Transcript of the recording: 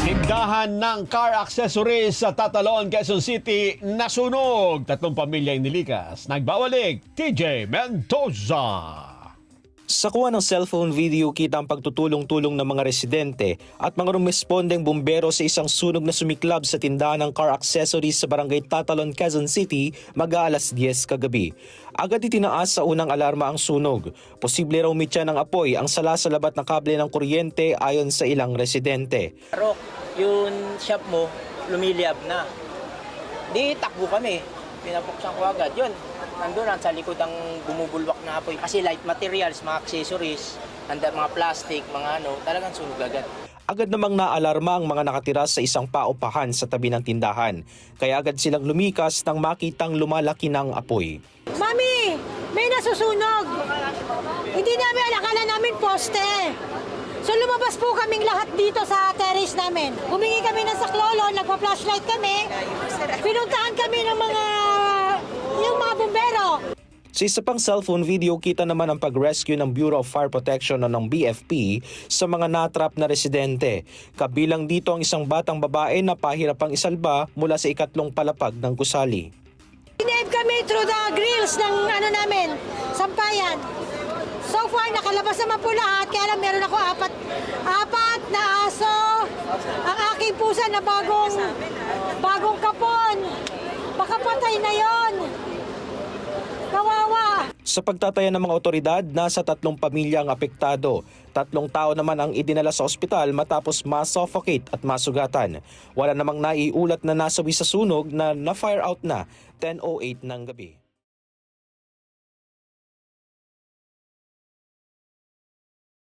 Tindahan ng car accessories sa Tatalon, Quezon City nasunog. 3 pamilya inilikas. Nagbawalik, TJ Mendoza. Sa kuha ng cellphone video, kita ang pagtutulong-tulong ng mga residente at mga rumespondeng bumbero sa isang sunog na sumiklab sa tindahan ng car accessories sa barangay Tatalon, Quezon City mag-aalas 10 kagabi. Agad itinaas sa unang alarma ang sunog. Posible raw umitya ng apoy ang salasalabat na kable ng kuryente ayon sa ilang residente. Rock, yung shop mo, lumiliyab na. Di takbo kami. Pinapuksan ko agad. Yun, nandun sa likod ang bumubulwak na apoy. Kasi light materials, mga accessories, mga plastic, mga talagang sunog agad. Agad namang naalarma ang mga nakatira sa isang paupahan sa tabi ng tindahan. Kaya agad silang lumikas nang makitang lumalaki ng apoy. Mami, may nasusunog. Hindi namin akala namin poste. So lumabas po kaming lahat dito sa terrace namin. Humingi kami ng saklolo, nagpa-flashlight kami. Pinuntahan kami ng yung mga bumbero. Sa isa pang cellphone video, kita naman ang pag-rescue ng Bureau of Fire Protection o ng BFP sa mga natrap na residente. Kabilang dito ang isang batang babae na pahirapang isalba mula sa ikatlong palapag ng gusali. Sinave kami through the grills ng namin, sampayan. So far, nakalabas naman po lahat. Kaya lang meron ako apat na aso. Ang aking pusa na bagong kapon. Baka patay na yon. Kawawa. Sa pagtataya ng mga otoridad, nasa 3 pamilya ang apektado. 3 tao naman ang idinala sa ospital matapos ma-suffocate at masugatan. Wala namang naiulat na nasawi sa sunog na na-fire out na 10:08 ng gabi.